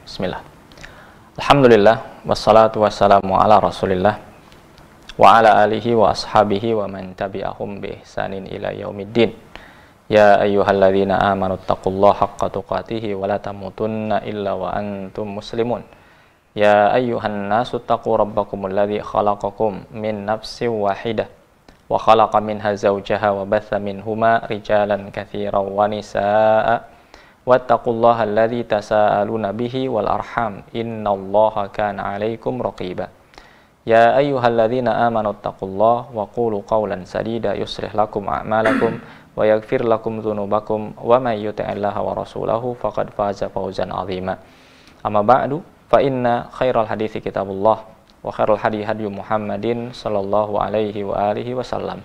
Bismillah. Alhamdulillah wassalatu wassalamu ala Rasulillah wa ala alihi wa ashabihi wa man tabi'ahum bi ihsanin ila yaumiddin. Ya ayyuhalladzina amanu taqullaha haqqa tuqatih wa la tamutunna illa wa antum muslimun. Ya ayyuhan nasu taqu rabbakumul ladzi khalaqakum min nafsin wahidah wa khalaqa minha zawjaha wa batha minhuma rijalan katsiran wa nisaa'a wattaqullaha alladzi tasaaluna bihi wal arham innallaha kana 'alaikum raqiba. Ya ayyuhalladzina amanu taqullaha wa qulu qawlan sadida yuslih lakum a'malakum wa yaghfir lakum dzunubakum wa may yuti'illaha wa rasulahu faqad faza fawzan 'azima. Amma ba'du fa inna khairal hadithi kitabullah wa khairal hadi hadi Muhammadin sallallahu alaihi wa alihi wasallam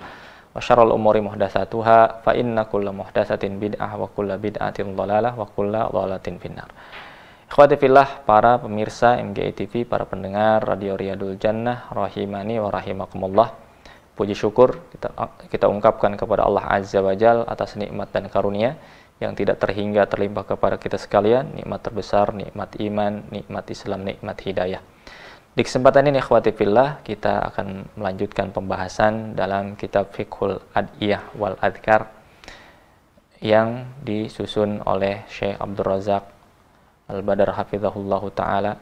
wa syarrul umuri muhdatsatuha fa inna kulla muhdatsatin bid'ah wa kulla bid'atin dhalalah wa kulla dhalalatin finnar. Ikhwati fillah, para pemirsa MGI TV, para pendengar Radio Riyadul Jannah rahimani wa rahimakumullah. Puji syukur kita ungkapkan kepada Allah Azza wa Jalla atas nikmat dan karunia yang tidak terhingga terlimpah kepada kita sekalian, nikmat terbesar, nikmat iman, nikmat Islam, nikmat hidayah. Di kesempatan ini ikhwati fillah, kita akan melanjutkan pembahasan dalam kitab Fiqhul Ad'iyah wal Adhkar yang disusun oleh Syekh Abdul Razak Al-Badar hafizahullahu ta'ala,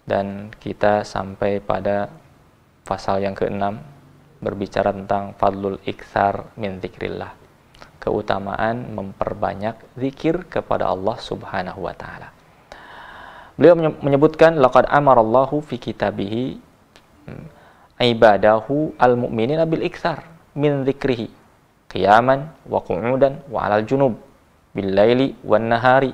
dan kita sampai pada pasal yang ke-6 berbicara tentang fadlul iktsar min dzikrillah, keutamaan memperbanyak zikir kepada Allah Subhanahu wa taala. Beliau menyebutkan laqad amarallahu fi kitabihi ibadahu al-mu'minina bil iktsar min dzikrihi qiyaman wa qu'udan wa 'alal junub bil laili wan nahari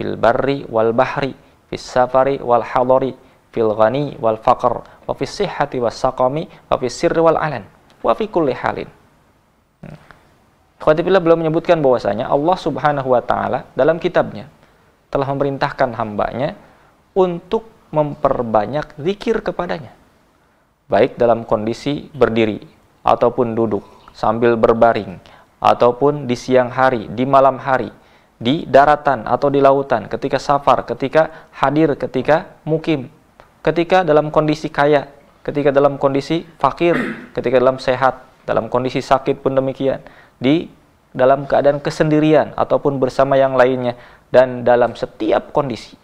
fil barri wal bahri fis safari wal hadari fil ghani wal faqr wa fis sihhati was saqami wa fis sirri wal alan wa fi kulli halin. Khatibillah, beliau menyebutkan bahwasanya Allah Subhanahu wa taala dalam kitabnya telah memerintahkan hambanya untuk memperbanyak zikir kepadanya, baik dalam kondisi berdiri ataupun duduk, sambil berbaring ataupun di siang hari, di malam hari, di daratan atau di lautan, ketika safar, ketika hadir, ketika mukim, ketika dalam kondisi kaya, ketika dalam kondisi fakir, ketika dalam sehat, dalam kondisi sakit pun demikian, di dalam keadaan kesendirian ataupun bersama yang lainnya, dan dalam setiap kondisi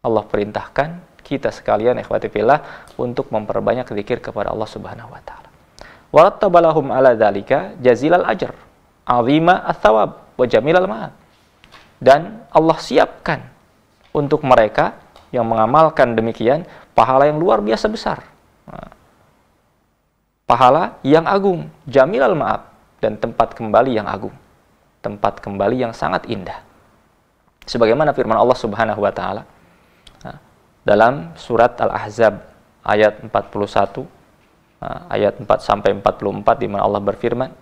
Allah perintahkan kita sekalian ikhwati fillah untuk memperbanyak zikir kepada Allah Subhanahu wa taala. Wa rattabalahum ala dzalika jazilal ajr, azima ats-tsawab wa jamilal ma'ad. Dan Allah siapkan untuk mereka yang mengamalkan demikian pahala yang luar biasa besar. Pahala yang agung, jamilal ma'ad, dan tempat kembali yang agung, tempat kembali yang sangat indah. Sebagaimana firman Allah Subhanahu wa taala dalam surat Al-Ahzab ayat 41, ayat 4 sampai 44, di mana Allah berfirman,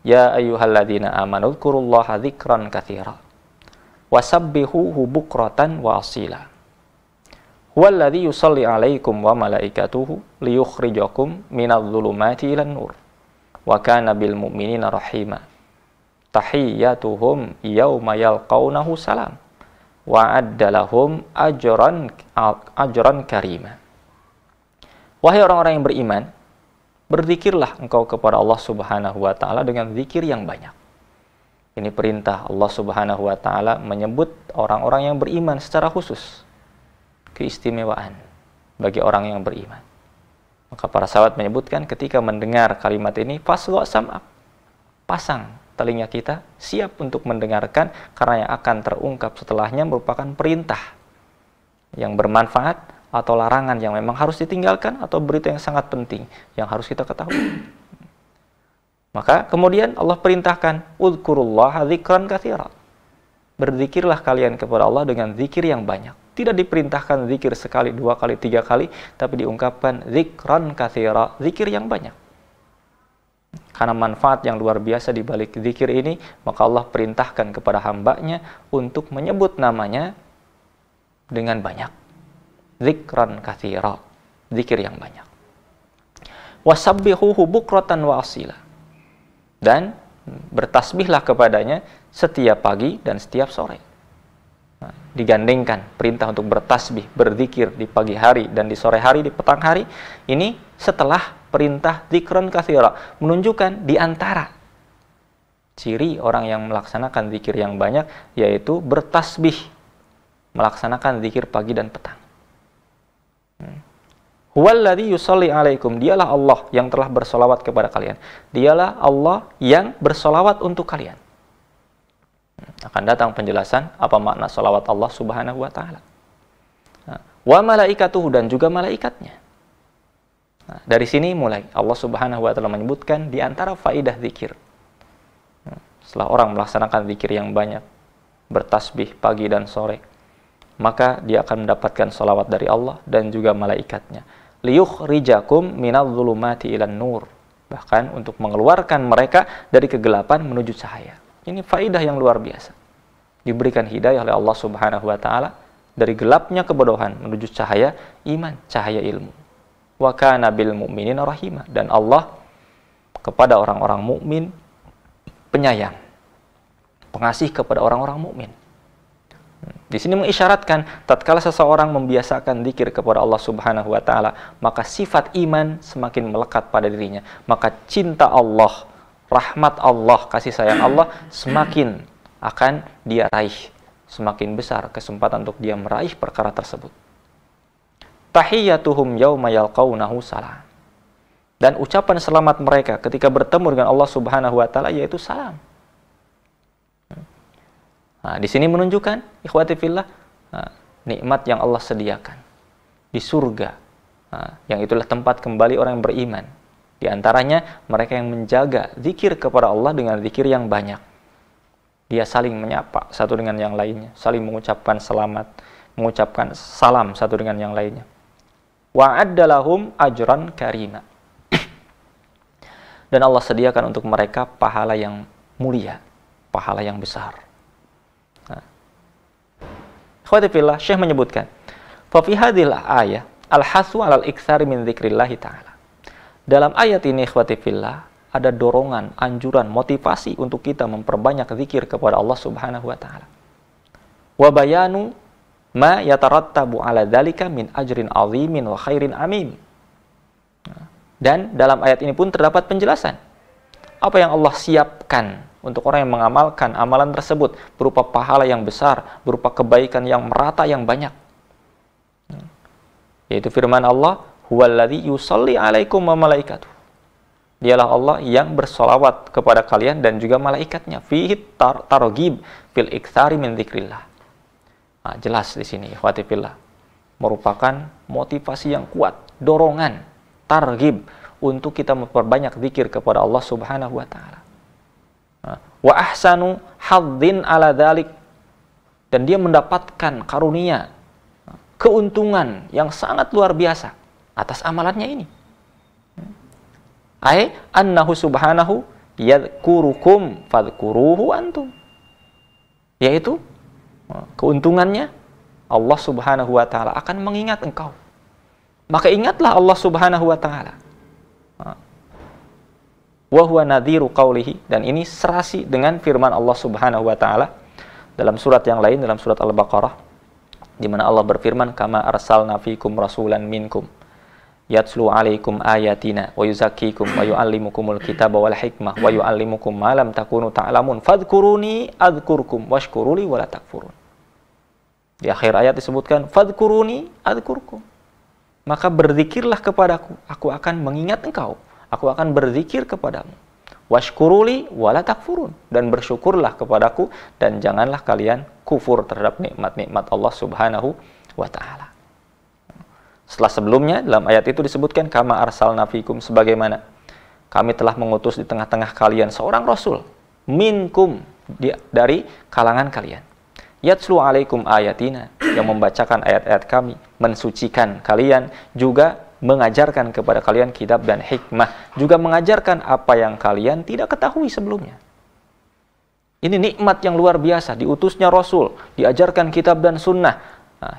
Ya ayyuhalladzina amanu dzkurullaha dzikran katsira wasabbihuhu bukratan wa asila. Huwallazi yusalli 'alaikum wa malaikatuhu liyukhrijakum minadh-dhulumati ilan nur wa kana bil mu'minina rahima. Tahiyyatuhum yauma yalqaunahu salam wa addalahum ajran karima. Wahai orang-orang yang beriman, berzikirlah engkau kepada Allah Subhanahu wa taala dengan zikir yang banyak. Ini perintah Allah Subhanahu wa taala menyebut orang-orang yang beriman secara khusus. Keistimewaan bagi orang yang beriman. Maka para sahabat menyebutkan ketika mendengar kalimat ini, fasgha sam'ak, pasang telinga kita, siap untuk mendengarkan, karena yang akan terungkap setelahnya merupakan perintah yang bermanfaat atau larangan yang memang harus ditinggalkan, atau berita yang sangat penting yang harus kita ketahui. Maka kemudian Allah perintahkan, udzkurullaha dzikran katsira. Berzikirlah kalian kepada Allah dengan zikir yang banyak. Tidak diperintahkan zikir sekali, dua kali, tiga kali, tapi diungkapkan dzikran katsira, zikir yang banyak. Karena manfaat yang luar biasa di balik zikir ini, maka Allah perintahkan kepada hambanya untuk menyebut namanya dengan banyak. Dzikran katsira, zikir yang banyak. Wasabbihuhu bukratan wa asila. Dan bertasbihlah kepadanya setiap pagi dan setiap sore. Nah, digandengkan perintah untuk bertasbih, berzikir di pagi hari dan di sore hari, di petang hari, ini setelah perintah zikran katsira, menunjukkan di antara ciri orang yang melaksanakan zikir yang banyak yaitu bertasbih, melaksanakan zikir pagi dan petang. Huwallazi yusalli alaikum, dialah Allah yang telah bersolawat kepada kalian. Dialah Allah yang bersolawat untuk kalian. Akan datang penjelasan apa makna solawat Allah subhanahu wa ta'ala. Wa malaikatuhu, dan juga malaikatnya. Nah, dari sini mulai Allah subhanahu wa ta'ala menyebutkan di antara faidah zikir. Setelah orang melaksanakan zikir yang banyak, bertasbih pagi dan sore, maka dia akan mendapatkan solawat dari Allah dan juga malaikatnya. Liyukhrijakum minadh-dhulumati ilan nur, bahkan untuk mengeluarkan mereka dari kegelapan menuju cahaya. Ini faidah yang luar biasa. Diberikan hidayah oleh Allah subhanahu wa ta'ala dari gelapnya kebodohan menuju cahaya iman, cahaya ilmu. Wa kana bil mu'minina rahimah, dan Allah kepada orang-orang mukmin penyayang, pengasih kepada orang-orang mukmin. Di sini mengisyaratkan tatkala seseorang membiasakan zikir kepada Allah subhanahu wa ta'ala, maka sifat iman semakin melekat pada dirinya, maka cinta Allah, rahmat Allah, kasih sayang Allah semakin akan dia raih, semakin besar kesempatan untuk dia meraih perkara tersebut. Tahiyyatuhum yauma yalqaunahu salam, dan ucapan selamat mereka ketika bertemu dengan Allah subhanahu wa ta'ala yaitu salam. Nah, di sini menunjukkan ikhwati fillah, nikmat yang Allah sediakan di surga, yang itulah tempat kembali orang yang beriman. Di antaranya mereka yang menjaga zikir kepada Allah dengan zikir yang banyak. Dia saling menyapa satu dengan yang lainnya, saling mengucapkan selamat, mengucapkan salam satu dengan yang lainnya. Wa'adda lahum ajran karima. Dan Allah sediakan untuk mereka pahala yang mulia, pahala yang besar. Ikhwati fillah, Syekh menyebutkan, fa fi hadhil ayah al-hasu 'alal iktsari min dzikrillah ta'ala. Dalam ayat ini ikhwati fillah ada dorongan, anjuran, motivasi untuk kita memperbanyak zikir kepada Allah subhanahu wa ta'ala. Wa bayanu ma yatarattabu 'ala dzalika min ajrin 'azimin wa khairin amin. Dan dalam ayat ini pun terdapat penjelasan apa yang Allah siapkan untuk orang yang mengamalkan amalan tersebut berupa pahala yang besar, berupa kebaikan yang merata yang banyak. Yaitu firman Allah, huwallazi yusalli alaikum wa malaikatuh. Dialah Allah yang bersolawat kepada kalian dan juga malaikatnya. Fihi targhib fil iktsari min dzikrillah. Nah, jelas di sini ikhwati fillah merupakan motivasi yang kuat, dorongan, targhib untuk kita memperbanyak zikir kepada Allah subhanahu wa ta'ala. Wa ahsanu hadzin ala dzalik, dan dia mendapatkan karunia, keuntungan yang sangat luar biasa atas amalannya ini. Ai annahu subhanahu yadhkurukum fadhkuruhu antum, yaitu keuntungannya Allah subhanahu wa ta'ala akan mengingat engkau, maka ingatlah Allah subhanahu wa ta'ala. Wa huwa nadhiru qawlihi, dan ini serasi dengan firman Allah subhanahu wa ta'ala dalam surat yang lain, dalam surat Al-Baqarah, di mana Allah berfirman, kama arsalna fikum rasulan minkum yatslu alaikum ayatina wa yuzakkikum wa yuallimukumul kitaba wal hikmah wa yuallimukum ma lam takunu ta'lamun fadhkuruni adzkurkum washkuruli wa la takfurun. Di akhir ayat disebutkan fadhkuruni adzkurkum, maka berzikirlah kepadaku, aku akan mengingat engkau, aku akan berzikir kepadamu. Washkuruli wala takfurun, dan bersyukurlah kepadaku dan janganlah kalian kufur terhadap nikmat-nikmat Allah subhanahu wa ta'ala. Setelah sebelumnya dalam ayat itu disebutkan kama arsalna fikum, sebagaimana kami telah mengutus di tengah-tengah kalian seorang rasul minkum, dari kalangan kalian, yatslu alaikum ayatina, yang membacakan ayat-ayat kami, mensucikan kalian, juga mengajarkan kepada kalian kitab dan hikmah, juga mengajarkan apa yang kalian tidak ketahui sebelumnya. Ini nikmat yang luar biasa, diutusnya Rasul, diajarkan kitab dan sunnah,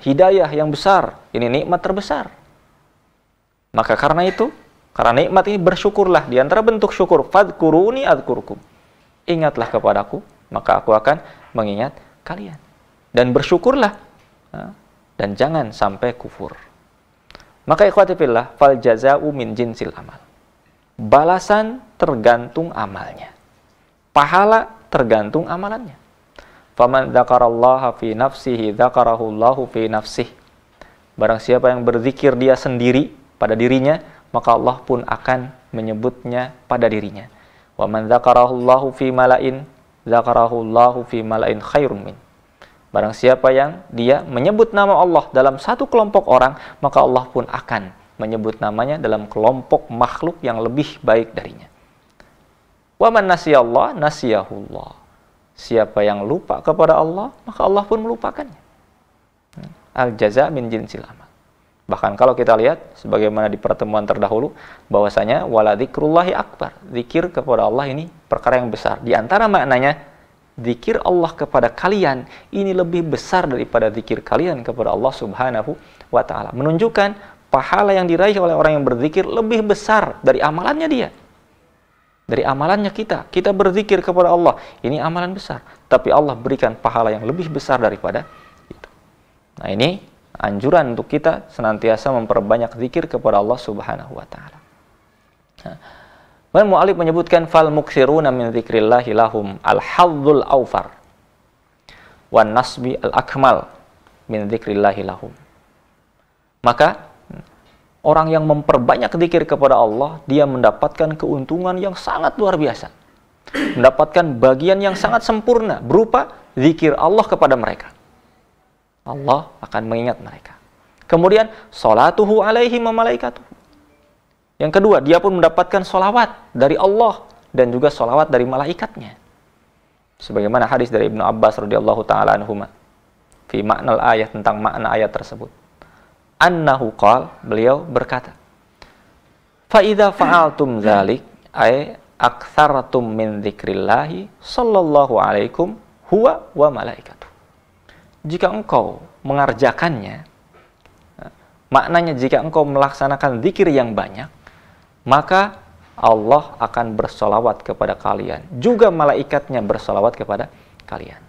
hidayah yang besar, ini nikmat terbesar. Maka karena itu, karena nikmat ini bersyukurlah, di antara bentuk syukur, fadhkuruni adzkurkum, ingatlah kepadaku, maka aku akan mengingat kalian. dan bersyukurlah, dan jangan sampai kufur. Maka ikhwati fillah, fal jaza'u min jinsil amal. Balasan tergantung amalnya. Pahala tergantung amalannya. Faman dzakarallaha fi nafsihi dzakarahu Allahu fi nafsihi. Barang siapa yang berzikir dia sendiri pada dirinya, maka Allah pun akan menyebutnya pada dirinya. Wa man dzakarahu Allahu fi mala'in dzakarahu Allahu fi mala'in khairum min. Barang siapa yang dia menyebut nama Allah dalam satu kelompok orang, maka Allah pun akan menyebut namanya dalam kelompok makhluk yang lebih baik darinya. Wa man nasiyallah nasiyahullah. Siapa yang lupa kepada Allah, maka Allah pun melupakannya. Al-jaza min jinsil amal. Bahkan kalau kita lihat, sebagaimana di pertemuan terdahulu, bahwasanya wala dzikrullahi akbar. Zikir kepada Allah ini perkara yang besar. Di antara maknanya, zikir Allah kepada kalian ini lebih besar daripada zikir kalian kepada Allah subhanahu wa ta'ala. Menunjukkan pahala yang diraih oleh orang yang berzikir lebih besar dari amalannya dia. Dari amalannya kita berzikir kepada Allah, ini amalan besar. Tapi Allah berikan pahala yang lebih besar daripada itu. Nah, ini anjuran untuk kita senantiasa memperbanyak zikir kepada Allah subhanahu wa ta'ala. Nah, mu'alif menyebutkan fal muktsiruna min dzikrillahi lahum al-hadzul awfar wan nasbi al-akmal min dzikrillahi lahum. Maka orang yang memperbanyak zikir kepada Allah, dia mendapatkan keuntungan yang sangat luar biasa. Mendapatkan bagian yang sangat sempurna berupa zikir Allah kepada mereka. Allah akan mengingat mereka. Kemudian salatuhu alaihim wa malaikatuh. Yang kedua, dia pun mendapatkan solawat dari Allah dan juga solawat dari malaikatnya. Sebagaimana hadis dari Ibnu Abbas radhiyallahu taala anhuma fi makna ayat, tentang makna ayat tersebut. Annahu qal, beliau berkata, fa idza fa'altum dzalik ay aktsartum min dzikrillahi sallallahu alaikum huwa wa malaikatuh. Jika engkau mengerjakannya, maknanya jika engkau melaksanakan zikir yang banyak, maka Allah akan bersolawat kepada kalian, juga malaikatnya bersolawat kepada kalian.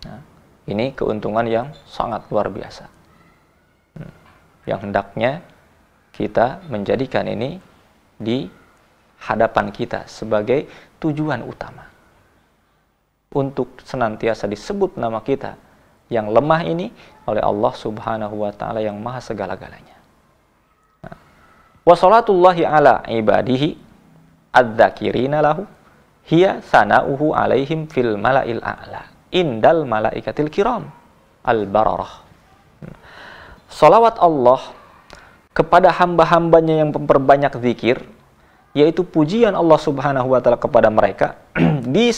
Nah, ini keuntungan yang sangat luar biasa, yang hendaknya kita menjadikan ini di hadapan kita sebagai tujuan utama untuk senantiasa disebut nama kita yang lemah ini oleh Allah subhanahu wa ta'ala yang maha segala-galanya. Wa salatullahi ala ibadihi adz-dzakirina lahu hiya sana'uhu alaihim fil mala'il a'la indal malaikatil kiram al-bararah. Salawat Allah kepada hamba-hambanya yang memperbanyak zikir, yaitu pujian Allah subhanahu wa ta'ala kepada mereka di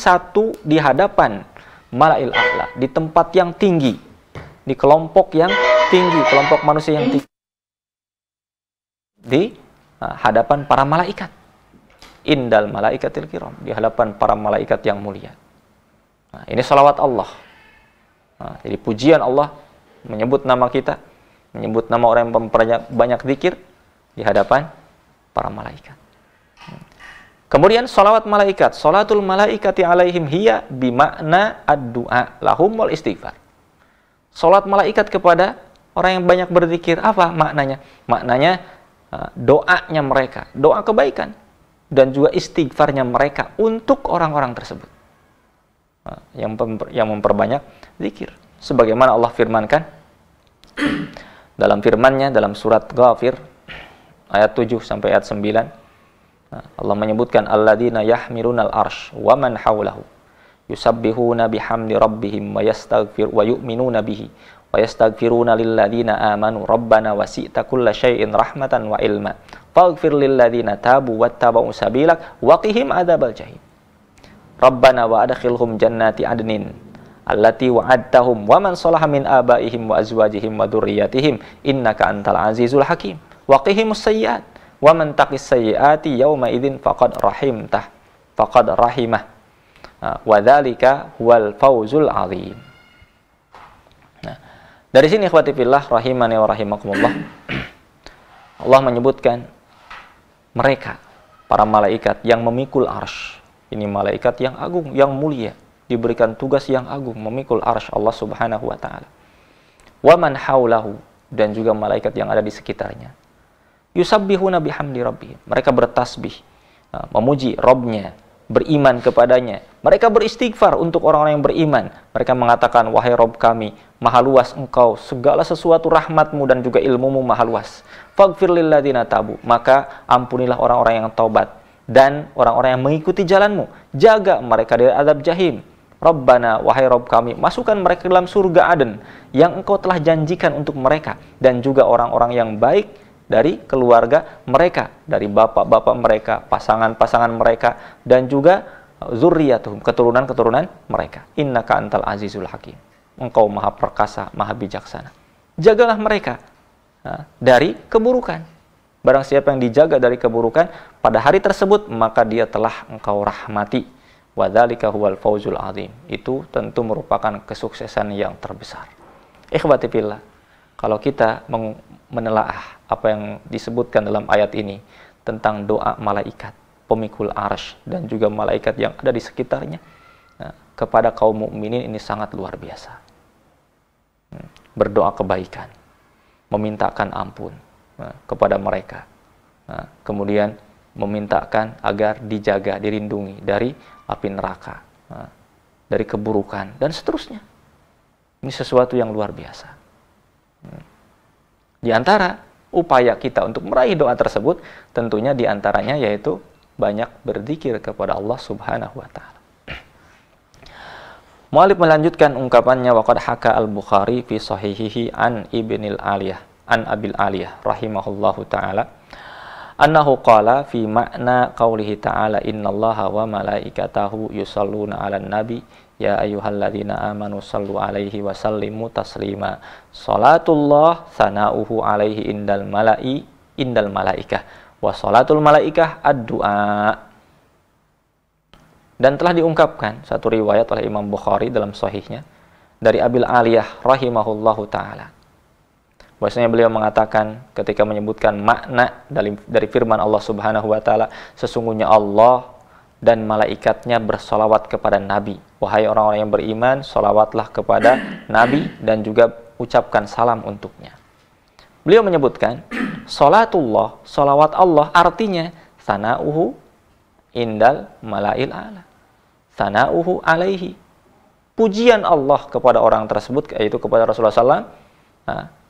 hadapan mala'il a'la, di tempat yang tinggi, di kelompok yang tinggi, kelompok manusia yang tinggi, di hadapan para malaikat, indal malaikatil kiram, di hadapan para malaikat yang mulia. Nah, ini salawat Allah. Nah, jadi pujian Allah menyebut nama kita, menyebut nama orang yang memperbanyak zikir di hadapan para malaikat. Kemudian salawat malaikat, salatul malaikati alaihim hiya bimakna ad-du'a lahum wal istighfar. Salat malaikat kepada orang yang banyak berzikir, apa maknanya? Maknanya doanya mereka, doa kebaikan, dan juga istighfarnya mereka untuk orang-orang tersebut yang memperbanyak zikir. Sebagaimana Allah firmankan dalam firman-Nya dalam surat Ghafir ayat 7 sampai ayat 9. Allah menyebutkan alladzina yahmilunal arsy wa man haulahu yusabbihuna bihamdi rabbihim wa yu'minuna bihi wa yastaghfiruna lilladzina amanu rabbana wasi'ta kulla syai'in rahmatan wa ilma faghfir lilladzina tabu wattaba'u sabilak wa qihim adzabal jahim rabbana wa adkhilhum jannati adnin allati wa'adtahum wa man salaha min abaihim wa azwajihim wa dzurriyyatihim innaka antal azizul hakim wa qihimus sayyi'at wa man taqis sayyi'ati yauma idzin faqad rahimah wa dzalika huwal fawzul azim. Nah, dari sini ikhwati fillah rahimani wa rahimakumullah, Allah menyebutkan mereka para malaikat yang memikul arsy. Ini malaikat yang agung, yang mulia, diberikan tugas yang agung memikul arsy Allah Subhanahu wa taala. Wa man haulahu, dan juga malaikat yang ada di sekitarnya. Yusabbihuna bihamdi rabbihim, mereka bertasbih, memuji Rabbnya, beriman kepadanya. Mereka beristighfar untuk orang-orang yang beriman. Mereka mengatakan, wahai Rabb kami, maha luas engkau, segala sesuatu rahmatmu dan juga ilmumu maha luas. Faghfir lilladzina tabu, maka ampunilah orang-orang yang taubat dan orang-orang yang mengikuti jalanmu. Jaga mereka dari azab jahim. Rabbana, wahai Rabb kami, masukkan mereka ke dalam surga Aden yang engkau telah janjikan untuk mereka, dan juga orang-orang yang baik dari keluarga mereka, dari bapak-bapak mereka, pasangan-pasangan mereka, dan juga zurriyatuhum, keturunan-keturunan mereka. Innaka antal azizul hakim, engkau maha perkasa, maha bijaksana. Jagalah mereka dari keburukan. Barang siapa yang dijaga dari keburukan pada hari tersebut, maka dia telah engkau rahmati. Wadzalika huwal fauzul azim. Itu tentu merupakan kesuksesan yang terbesar. Ikhwati fillah, kalau kita menelaah apa yang disebutkan dalam ayat ini tentang doa malaikat pemikul arsy dan juga malaikat yang ada di sekitarnya, kepada kaum mukminin ini sangat luar biasa. Berdoa kebaikan, memintakan ampun kepada mereka, kemudian memintakan agar dijaga, dirindungi dari api neraka, dari keburukan, dan seterusnya. Ini sesuatu yang luar biasa. Di antara upaya kita untuk meraih doa tersebut, tentunya di antaranya yaitu banyak berzikir kepada Allah Subhanahu wa taala. Mu'allif melanjutkan ungkapannya, waqad haka al-Bukhari fi sahihihi an Ibnil Aliyah an Abil Aliyah rahimahullahu taala annahu qala fi makna qaulihi ta'ala innallaha wa malaikatahu yusalluna 'alan nabi ya ayyuhalladzina amanu sallu 'alaihi wa sallimu taslima. Salatullah sana'uhu 'alaihi indal malaikah wa salatul malaikah ad-du'a. Dan telah diungkapkan satu riwayat oleh Imam Bukhari dalam sahihnya dari Abil Aliyah rahimahullahu taala, bahwasanya beliau mengatakan ketika menyebutkan makna dari firman Allah Subhanahu wa taala, sesungguhnya Allah dan malaikatnya bersolawat kepada Nabi. Wahai orang-orang yang beriman, solawatlah kepada Nabi dan juga ucapkan salam untuknya. Beliau menyebutkan salatullah, solawat Allah, artinya sana'uhu indal malail ala, sana'uhu alaihi, pujian Allah kepada orang tersebut, yaitu kepada Rasulullah SAW,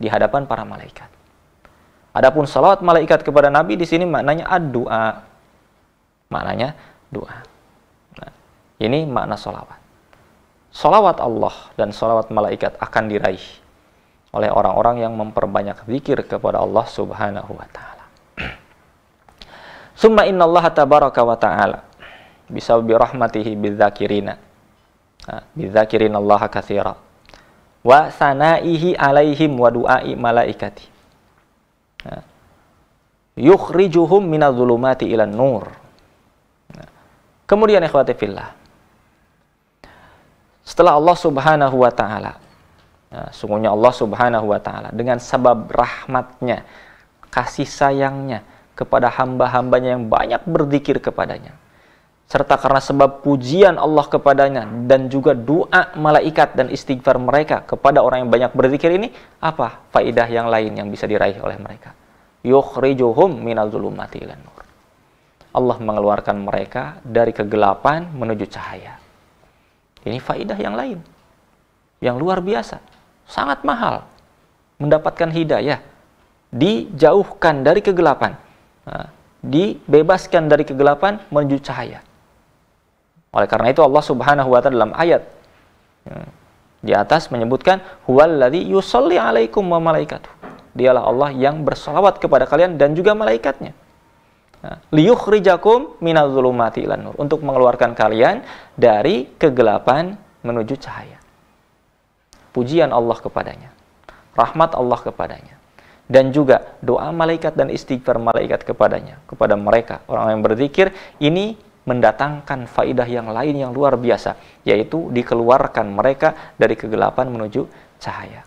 di hadapan para malaikat. Adapun salawat malaikat kepada Nabi di sini maknanya ad-du'a, maknanya doa. Nah, ini makna salawat. Salawat Allah dan salawat malaikat akan diraih oleh orang-orang yang memperbanyak zikir kepada Allah Subhanahu wa taala. Summa innallaha tabaraka wa ta'ala bisabbi rahmatihi bidzakirina. Bidzakirina Allah katsira. Wa sanaihi alaihim wa du'ai malaikati yukhrijuhum minadh-dhulumati ilan nur. Kemudian ikhwati fillah, setelah Allah Subhanahu wa taala, sungguhnya Allah Subhanahu wa taala dengan sebab rahmatnya, kasih sayangnya kepada hamba-hambanya yang banyak berzikir kepadanya, serta karena sebab pujian Allah kepadanya dan juga doa malaikat dan istighfar mereka kepada orang yang banyak berzikir ini, apa faidah yang lain yang bisa diraih oleh mereka? Yukhrijuhum minadh-dhulumati ilan nur. Allah mengeluarkan mereka dari kegelapan menuju cahaya. Ini faidah yang lain yang luar biasa, sangat mahal. Mendapatkan hidayah, dijauhkan dari kegelapan, dibebaskan dari kegelapan menuju cahaya. Oleh karena itu Allah Subhanahu wa taala dalam ayat di atas menyebutkan huwallazi yusolli alaikum wa malaikatuh. Dialah Allah yang bersalawat kepada kalian dan juga malaikatnya. Liyukhrijakum minadh-dhulumati ilan nur, untuk mengeluarkan kalian dari kegelapan menuju cahaya. Pujian Allah kepadanya, rahmat Allah kepadanya, dan juga doa malaikat dan istighfar malaikat kepadanya, kepada mereka orang yang berzikir, ini mendatangkan faidah yang lain yang luar biasa, yaitu dikeluarkan mereka dari kegelapan menuju cahaya.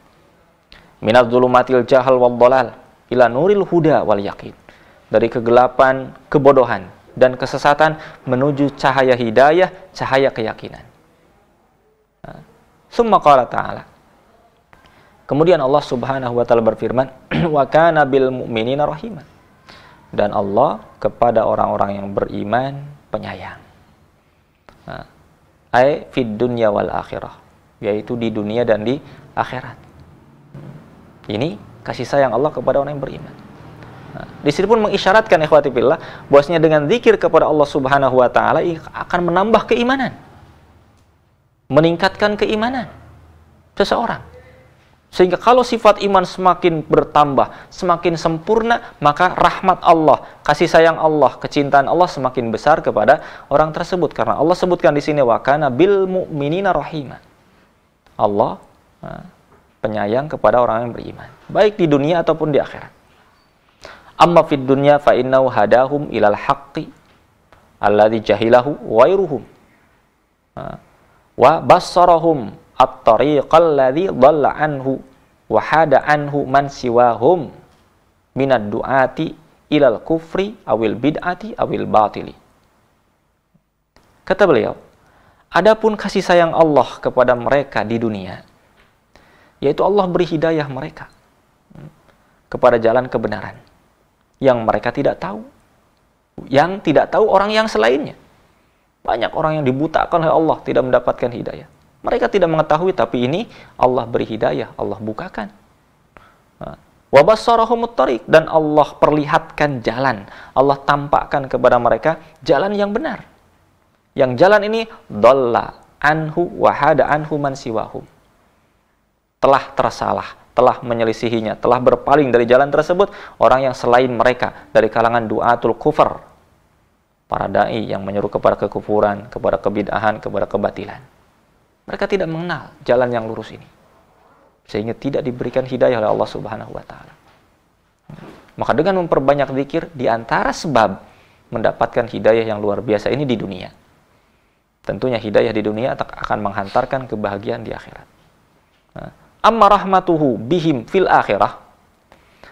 Minadh-dhulumatil jahal wal dhalal ila nuril huda wal yaqin, dari kegelapan kebodohan dan kesesatan menuju cahaya hidayah, cahaya keyakinan. Tsumma qala ta'ala. Kemudian Allah Subhanahu wa taala berfirman, "Wa kana bil mu'minina rahima." Dan Allah kepada orang-orang yang beriman penyayang. Ai fid dunya wal akhirah, yaitu di dunia dan di akhirat. Ini kasih sayang Allah kepada orang yang beriman. Di sini pun mengisyaratkan ikhwati fillah bahwasanya dengan zikir kepada Allah Subhanahu wa taala akan menambah keimanan. Meningkatkan keimanan seseorang. Sehingga kalau sifat iman semakin bertambah, semakin sempurna, maka rahmat Allah, kasih sayang Allah, kecintaan Allah semakin besar kepada orang tersebut. Karena Allah sebutkan di sini wa kana bil mu'minina rahima. Allah penyayang kepada orang yang beriman, baik di dunia ataupun di akhirat. Amma fid dunya fa innahu hadahum ilal haqqi alladzi jahilahu ghairuhum wa bassarahum at-tariqal ladzi dhalla anhu wa hada anhu man siwahum minad du'ati ilal kufri awil bid'ati awil batili. Kata beliau, adapun kasih sayang Allah kepada mereka di dunia, yaitu Allah beri hidayah mereka kepada jalan kebenaran yang mereka tidak tahu, yang tidak tahu orang yang selainnya. Banyak orang yang dibutakan oleh Allah, tidak mendapatkan hidayah. Mereka tidak mengetahui, tapi ini Allah beri hidayah, Allah bukakan. Wa bassarahumut thariq, dan Allah perlihatkan jalan, Allah tampakkan kepada mereka jalan yang benar. Yang jalan ini dhalla anhu wa hada anhu man siwahum. Telah tersalah, telah menyelisihinya, telah berpaling dari jalan tersebut orang yang selain mereka dari kalangan du'atul kufur, para dai yang menyeru kepada kekufuran, kepada kebid'ahan, kepada kebatilan. Mereka tidak mengenal jalan yang lurus ini, sehingga tidak diberikan hidayah oleh Allah Subhanahu wa taala. Maka dengan memperbanyak zikir, di antara sebab mendapatkan hidayah yang luar biasa ini di dunia. Tentunya hidayah di dunia akan menghantarkan kebahagiaan di akhirat. Amma rahmatuhu bihim fil akhirah.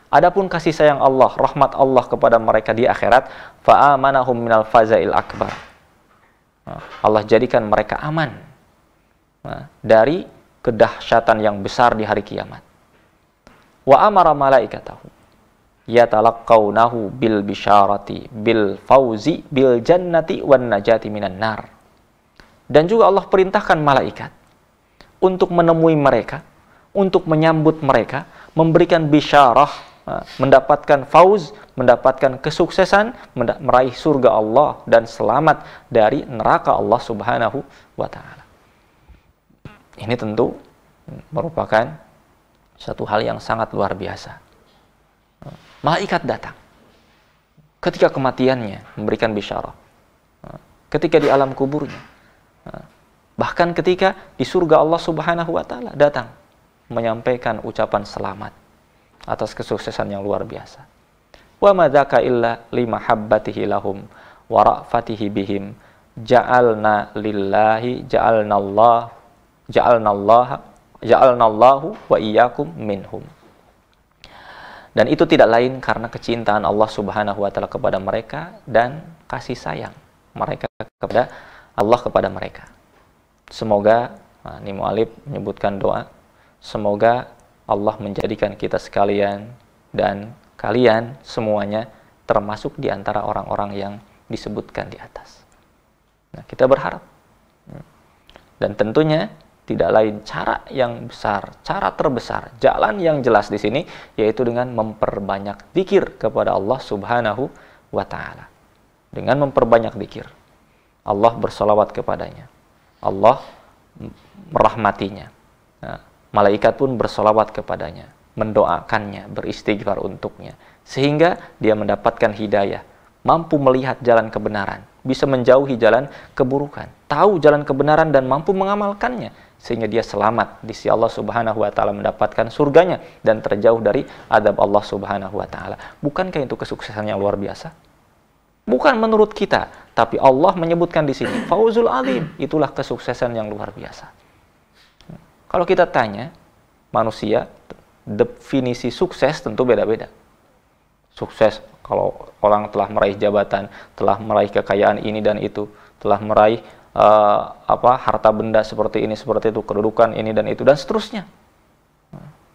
Adapun kasih sayang Allah, rahmat Allah kepada mereka di akhirat, fa amanahum minal fazail akbar. Allah jadikan mereka aman dari kedahsyatan yang besar di hari kiamat. Wa amara malaikatahu yatalaqqawnahu bil bisyarati bil fauzi bil jannati wan najati minan nar. Dan juga Allah perintahkan malaikat untuk menemui mereka, untuk menyambut mereka, memberikan bisyarah, mendapatkan fauz, mendapatkan kesuksesan, meraih surga Allah dan selamat dari neraka Allah Subhanahu wa taala. Ini tentu merupakan satu hal yang sangat luar biasa. Malaikat datang ketika kematiannya memberikan bisyarah, ketika di alam kuburnya, bahkan ketika di surga Allah Subhanahu wa taala datang menyampaikan ucapan selamat atas kesuksesan yang luar biasa. Wa madzaka illa limahabbatihi lahum wa ra'fatihi bihim ja'alna lillahi ja'alnallahu wa iyyakum minhum. Dan itu tidak lain karena kecintaan Allah Subhanahu wa taala kepada mereka dan kasih sayang mereka kepada Allah kepada mereka. Semoga ini mu'alif menyebutkan doa, semoga Allah menjadikan kita sekalian dan kalian semuanya termasuk di antara orang-orang yang disebutkan di atas. Nah, kita berharap. Dan tentunya tidak lain cara yang besar, cara terbesar, jalan yang jelas di sini yaitu dengan memperbanyak zikir kepada Allah Subhanahu wa taala. Dengan memperbanyak zikir, Allah bersolawat kepadanya, Allah merahmatinya. Nah, malaikat pun bersolawat kepadanya, mendoakannya, beristighfar untuknya, sehingga dia mendapatkan hidayah, mampu melihat jalan kebenaran, bisa menjauhi jalan keburukan, tahu jalan kebenaran dan mampu mengamalkannya, sehingga dia selamat di sisi Allah Subhanahu wa taala, mendapatkan surganya dan terjauh dari azab Allah Subhanahu wa taala. Bukankah itu kesuksesan yang luar biasa? Bukan menurut kita, tapi Allah menyebutkan di sini fauzul azim, itulah kesuksesan yang luar biasa. Kalau kita tanya manusia, definisi sukses tentu beda-beda. Sukses kalau orang telah meraih jabatan, telah meraih kekayaan ini dan itu, telah meraih harta benda seperti ini, seperti itu, kedudukan ini dan itu dan seterusnya.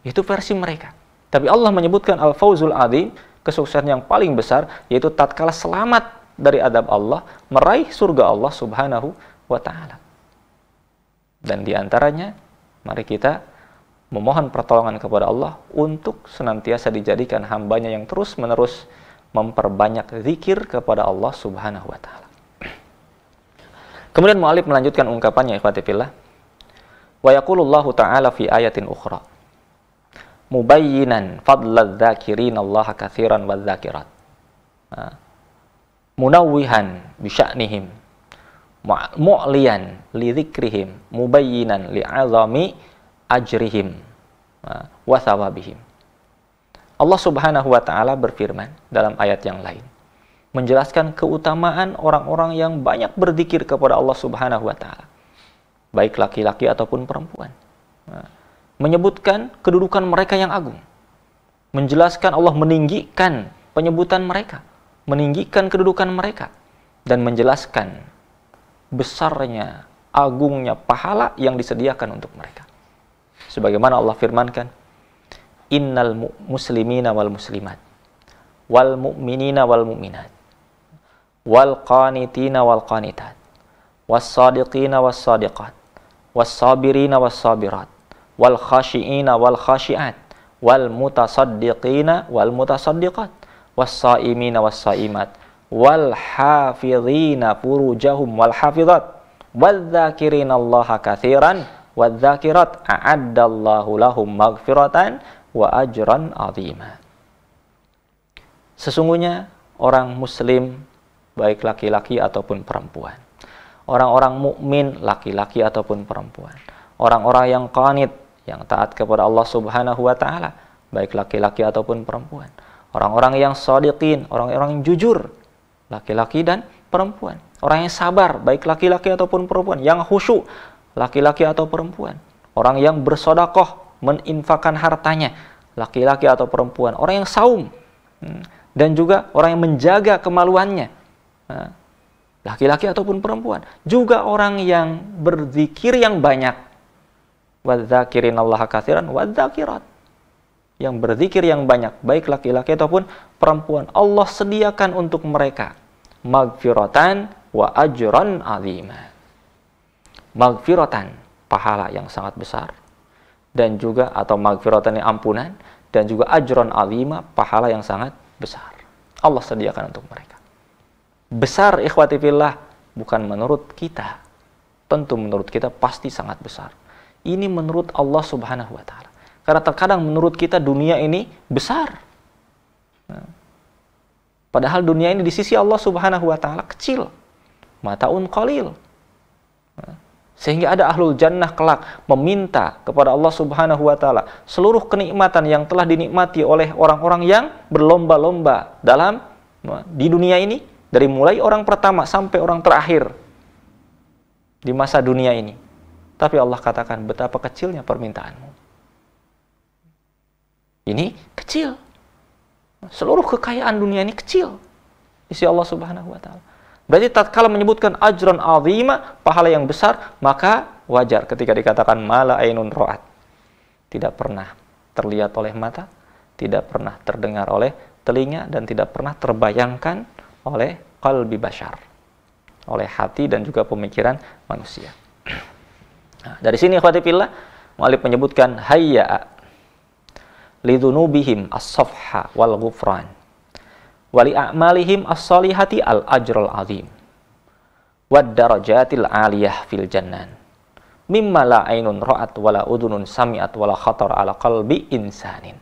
Itu versi mereka. Tapi Allah menyebutkan al-fawzul adzim, kesuksesan yang paling besar, yaitu tatkala selamat dari adab Allah, meraih surga Allah Subhanahu wa ta'ala. Dan diantaranya, mari kita memohon pertolongan kepada Allah untuk senantiasa dijadikan hambanya yang terus-menerus memperbanyak zikir kepada Allah Subhanahu wa ta'ala. Kemudian mu'allif melanjutkan ungkapannya, ikhwati fillah. Wa yaqulullahu ta'ala fi ayatin ukhra mubayyinan fadlal dzakirin Allah katsiran wal dzakirat. Munawwihan bi sya'nihim mu'liyan li dzikrihim mubayyinan li 'azami ajrihim wa thawabihim. Allah Subhanahu wa ta'ala berfirman dalam ayat yang lain menjelaskan keutamaan orang-orang yang banyak berzikir kepada Allah Subhanahu wa ta'ala, baik laki-laki ataupun perempuan. Menyebutkan kedudukan mereka yang agung, menjelaskan Allah meninggikan penyebutan mereka, meninggikan kedudukan mereka, dan menjelaskan besarnya, agungnya pahala yang disediakan untuk mereka. Sebagaimana Allah firmankan, innal muslimina wal muslimat wal mu'minina wal mu'minat wal qanitina wal qanitat was sadiqina was sadiqat was sabirina was sabirat wal khashiina wal khashiat wal mutasaddiqina wal mutasaddiqat was saimina was saimat wal hafizina furujahum wal hafizat wal dzakirina Allaha katsiran wal dzakirat a'addallahu lahum maghfiratan wa ajran 'azima. Sesungguhnya orang muslim baik laki-laki ataupun perempuan, orang-orang mukmin laki-laki ataupun perempuan, orang-orang yang qanit, yang taat kepada Allah Subhanahu wa ta'ala, baik laki-laki ataupun perempuan, orang-orang yang shadiqin, orang-orang yang jujur, laki-laki dan perempuan, orang yang sabar, baik laki-laki ataupun perempuan, yang khusyuk, laki-laki atau perempuan, orang yang bersedekah, meninfakkan hartanya, laki-laki atau perempuan, orang yang saum, dan juga orang yang menjaga kemaluannya, laki-laki ataupun perempuan, juga orang yang berzikir yang banyak, wadzakirinallaha katsiran wadzakirat, yang berzikir yang banyak, baik laki-laki ataupun perempuan, Allah sediakan untuk mereka maghfiratan wa ajran 'azima. Maghfiratan, pahala yang sangat besar, dan juga atau maghfiratan, ampunan, dan juga ajron azima, pahala yang sangat besar. Allah sediakan untuk mereka. Besar, ikhwati fillah, bukan menurut kita. Tentu menurut kita pasti sangat besar. Ini menurut Allah Subhanahu wa ta'ala. Karena terkadang menurut kita dunia ini besar. Padahal dunia ini di sisi Allah Subhanahu wa ta'ala kecil. Mataun qalil. Sehingga ada ahlul jannah kelak meminta kepada Allah Subhanahu wa ta'ala seluruh kenikmatan yang telah dinikmati oleh orang-orang yang berlomba-lomba di dunia ini, dari mulai orang pertama sampai orang terakhir di masa dunia ini. Tapi Allah katakan, betapa kecilnya permintaanmu. Ini kecil. Seluruh kekayaan dunia ini kecil di sisi Allah Subhanahu wa ta'ala. Berarti tatkala menyebutkan ajran azima, pahala yang besar, maka wajar ketika dikatakan mala ainun ra'at. Tidak pernah terlihat oleh mata, tidak pernah terdengar oleh telinga, dan tidak pernah terbayangkan oleh qalbi bashar, oleh hati dan juga pemikiran manusia. Nah, dari sini ikhwati fillah, mu'allif menyebutkan hayya lidunubihim as-safha wal ghufran wali a'malihim as-salihati al-ajrul azim wad darajatil aliyah fil jannan mimma la ainun ra'at wala udunun sami'at wala khatar ala qalbi insanin.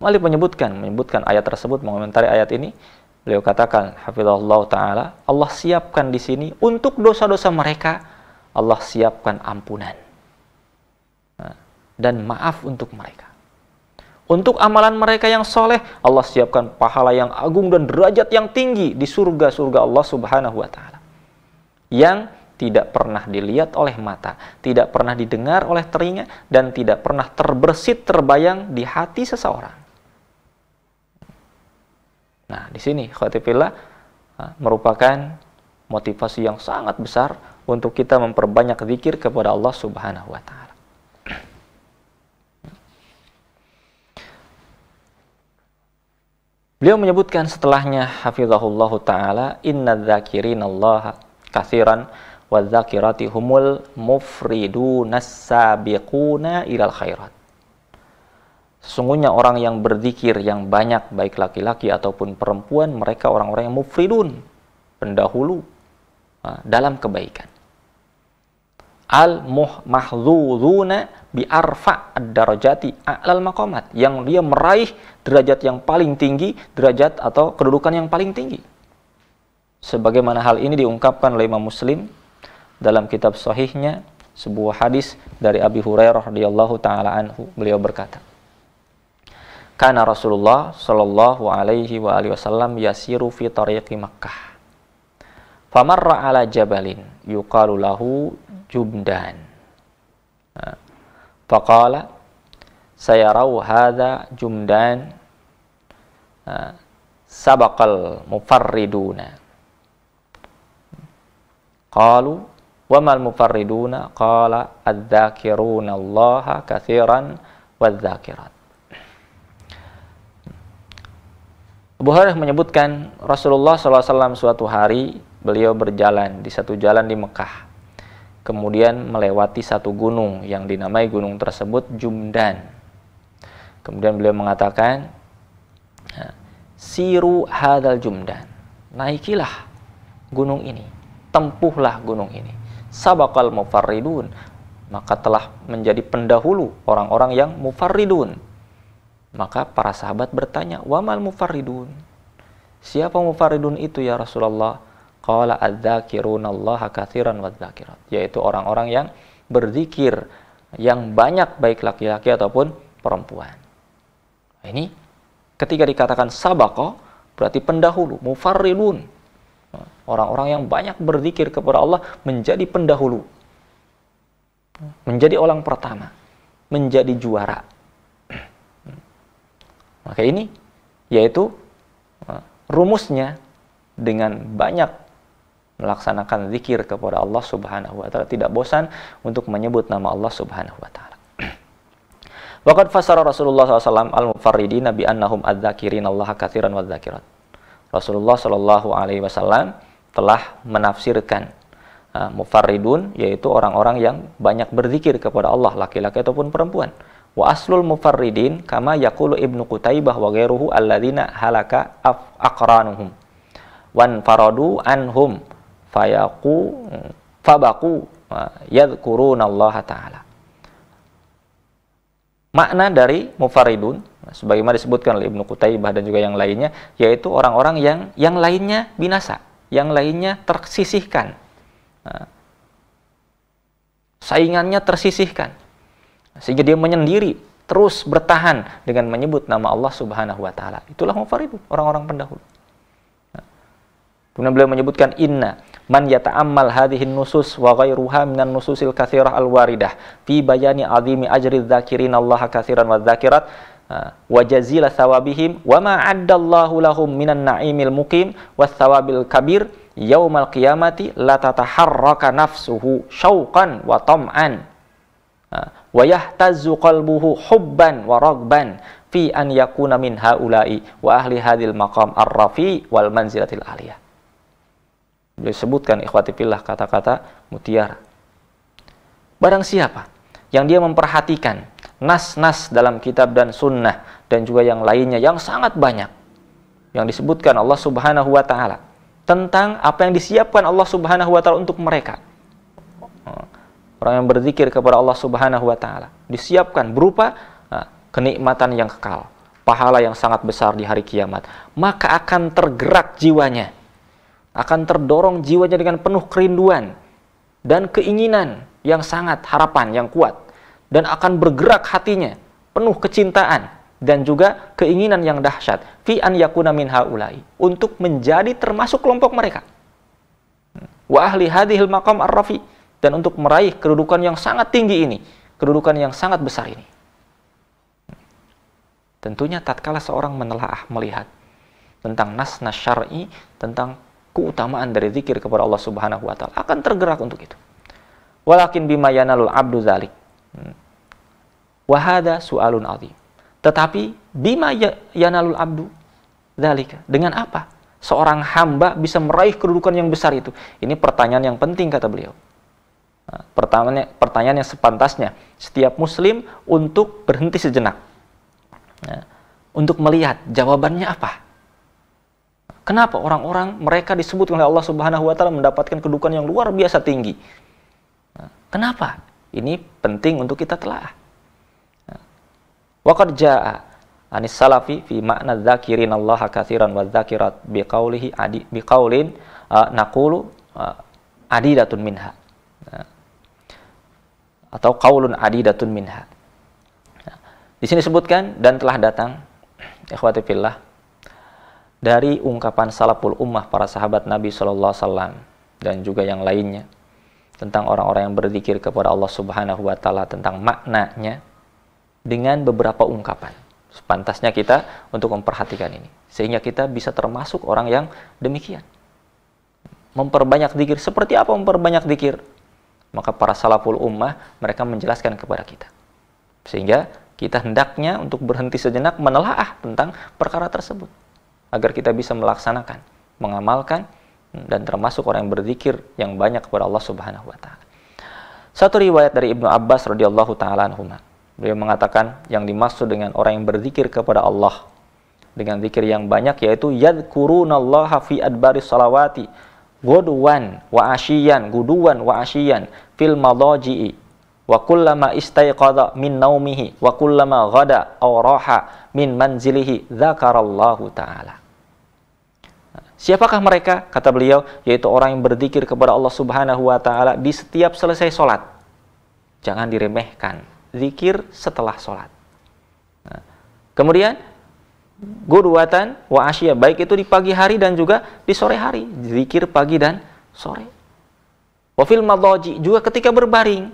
Mu'allif menyebutkan ayat tersebut, mengomentari ayat ini. Beliau katakan, hafizahullah ta'ala, Allah siapkan di sini untuk dosa-dosa mereka, Allah siapkan ampunan dan maaf untuk mereka. Untuk amalan mereka yang soleh, Allah siapkan pahala yang agung dan derajat yang tinggi di surga-surga Allah Subhanahu wa ta'ala, yang tidak pernah dilihat oleh mata, tidak pernah didengar oleh telinga, dan tidak pernah terbersit terbayang di hati seseorang. Nah, di sini ikhwati fillah merupakan motivasi yang sangat besar untuk kita memperbanyak zikir kepada Allah Subhanahu wa taala. Beliau menyebutkan setelahnya hafizahullah taala, inna dzakirinallaha katsiran wadzakirati humul mufridunas sabiquna ilal khairat. Sesungguhnya orang yang berzikir yang banyak, baik laki-laki ataupun perempuan, mereka orang-orang yang mufridun, pendahulu dalam kebaikan. Al-mahdzuzuna bi arfa ad-darajati a'lal maqamat, yang dia meraih derajat yang paling tinggi, derajat atau kedudukan yang paling tinggi. Sebagaimana hal ini diungkapkan oleh Imam Muslim dalam kitab sahihnya, sebuah hadis dari Abi Hurairah radhiyallahu taala anhu, beliau berkata, kana Rasulullah sallallahu alaihi wa alihi wasallam yasiru fi tariqi Makkah. Famarra ala jabalin yuqalu lahu Jumdan. Faqala sayarau hadza Jumdan sabaqal mufarriduna. Qalu wa mal mufarriduna? Qala adz-dzakiruna Allaha katsiran wadz-dzakirat. Abu Hurairah menyebutkan Rasulullah SAW suatu hari beliau berjalan di satu jalan di Mekah, kemudian melewati satu gunung yang dinamai gunung tersebut Jumdan. Kemudian beliau mengatakan, siru hadal Jumdan, naikilah gunung ini, tempuhlah gunung ini. Sabaqal mufarridun, maka telah menjadi pendahulu orang-orang yang mufarridun. Maka para sahabat bertanya, wamal mufarridun? Siapa mufarridun itu ya Rasulullah? Qala adz-dzakirunallaha katsiran wadz-dzakirat, yaitu orang-orang yang berzikir yang banyak, baik laki-laki ataupun perempuan. Ini ketika dikatakan sabaqa berarti pendahulu, mufarridun, orang-orang yang banyak berzikir kepada Allah menjadi pendahulu, menjadi orang pertama, menjadi juara. Maka ini yaitu rumusnya, dengan banyak melaksanakan zikir kepada Allah Subhanahu wa taala, tidak bosan untuk menyebut nama Allah Subhanahu wa taala. Waqad fassara Rasulullah SAW al-mufarridina bi annahum adz-dzakirina Allah katsiran wadz-dzakirat. Rasulullah sallallahu alaihi wasallam telah menafsirkan mufarridun, yaitu orang-orang yang banyak berzikir kepada Allah, laki-laki ataupun perempuan. Wa aslul mufarridin kama yaqulu Ibnu Qutaibah wa ghairuhu alladzina halaka aqranuhum wan faradu anhum fabaqu yadhkurunallaha ta'ala. Makna dari mufarridun sebagaimana disebutkan oleh Ibnu Qutaibah dan juga yang lainnya, yaitu orang-orang yang lainnya binasa, yang lainnya tersisihkan, saingannya tersisihkan, sehingga dia menyendiri, terus bertahan dengan menyebut nama Allah Subhanahu wa taala. Itulah mufarridun, orang-orang pendahulu. Kemudian beliau menyebutkan, inna man yata'ammal hadhihin nusus wa ghairuha minan nususil katsirah al-waridah fi bayani azimi ajri dzakirin Allah katsiran wa dzakirat wa jazila thawabihim wa ma 'addallahu lahum minan na'imil muqim was thawabil kabir yaumal qiyamati la tataharraka nafsuhu syauqan wa tam'an wa yahtazzu qalbuhu hubban wa ragban fi an yakuna min haula'i wa ahli hadhil maqam ar-rafi wal manzilatil aliyah. Beliau sebutkan ikhwati fillah kata-kata mutiara. Barang siapa yang dia memperhatikan nas-nas dalam kitab dan sunnah dan juga yang lainnya yang sangat banyak yang disebutkan Allah Subhanahu wa taala tentang apa yang disiapkan Allah Subhanahu wa taala untuk mereka. Orang yang berzikir kepada Allah Subhanahu wa taala disiapkan berupa kenikmatan yang kekal, pahala yang sangat besar di hari kiamat. Maka akan tergerak jiwanya, akan terdorong jiwanya dengan penuh kerinduan dan keinginan yang sangat, harapan yang kuat, dan akan bergerak hatinya penuh kecintaan dan juga keinginan yang dahsyat fi an yakuna min haula'i, untuk menjadi termasuk kelompok mereka, wa ahli hadhil maqam ar-rafi, dan untuk meraih kedudukan yang sangat tinggi ini, kedudukan yang sangat besar ini. Tentunya tatkala seorang menelaah, melihat tentang nas-nas syar'i, tentang keutamaan dari zikir kepada Allah Subhanahu wa taala, akan tergerak untuk itu. Walakin bima yanalul abdu dzalik. Wa hadza su'alun 'azim. Tetapi bima yanalul abdu dzalika, dengan apa seorang hamba bisa meraih kedudukan yang besar itu? Ini pertanyaan yang penting, kata beliau. Nah, pertanyaan yang sepantasnya setiap muslim untuk berhenti sejenak, nah, untuk melihat jawabannya apa. Kenapa orang-orang mereka disebut oleh Allah Subhanahu wa taala mendapatkan kedudukan yang luar biasa tinggi? Nah, kenapa? Ini penting untuk kita telaah. Wa qad jaa anis salafi fi makna dzakirin Allah katsiran wa dzakirat biqaulin naqulu adidatun minha, atau qaulun adidatun minha. Di sini disebutkan dan telah datang, ikhwati fillah, dari ungkapan salaful ummah, para sahabat Nabi sallallahu alaihi wasallam dan juga yang lainnya, tentang orang-orang yang berzikir kepada Allah Subhanahu wa taala, tentang maknanya dengan beberapa ungkapan. Sepantasnya kita untuk memperhatikan ini sehingga kita bisa termasuk orang yang demikian. Memperbanyak zikir. Seperti apa memperbanyak zikir? Maka para salaful ummah mereka menjelaskan kepada kita, sehingga kita hendaknya untuk berhenti sejenak menelaah tentang perkara tersebut agar kita bisa melaksanakan, mengamalkan, dan termasuk orang yang berzikir yang banyak kepada Allah Subhanahu wa taala. Satu riwayat dari Ibnu Abbas radhiyallahu taala anhuma, beliau mengatakan yang dimaksud dengan orang yang berzikir kepada Allah dengan zikir yang banyak yaitu yadhkurunallaha fi adbaris salawati guduwan wa asyiyan fil madaji'i wa kullama istayqadha min naumihi wa kullama ghada aw raha min manzilihi dzakarallahu ta'ala. Siapakah mereka? Kata beliau, yaitu orang yang berzikir kepada Allah Subhanahu wa taala di setiap selesai salat. Jangan diremehkan zikir setelah salat. Nah, kemudian gudwatan wa asya, baik itu di pagi hari dan juga di sore hari, zikir pagi dan sore. Wa fil madaji, juga ketika berbaring.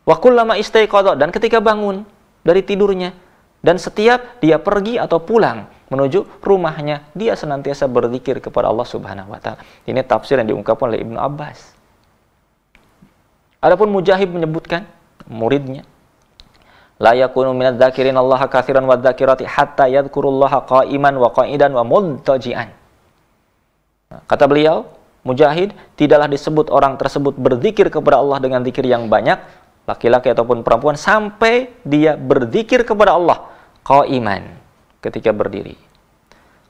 Wa kullama istaiqadha, dan ketika bangun dari tidurnya, dan setiap dia pergi atau pulang menuju rumahnya, dia senantiasa berzikir kepada Allah Subhanahu wa taala. Ini tafsir yang diungkapkan oleh Ibnu Abbas. Adapun Mujahid menyebutkan, muridnya, la yakunu minadz dzakirin Allah katsiran wa dzakirati hatta yadhkurullaha qa'iman wa qa'idan wa multaji'an. Kata beliau, Mujahid, tidaklah disebut orang tersebut berzikir kepada Allah dengan zikir yang banyak, laki-laki ataupun perempuan, sampai dia berzikir kepada Allah qa'iman, ketika berdiri,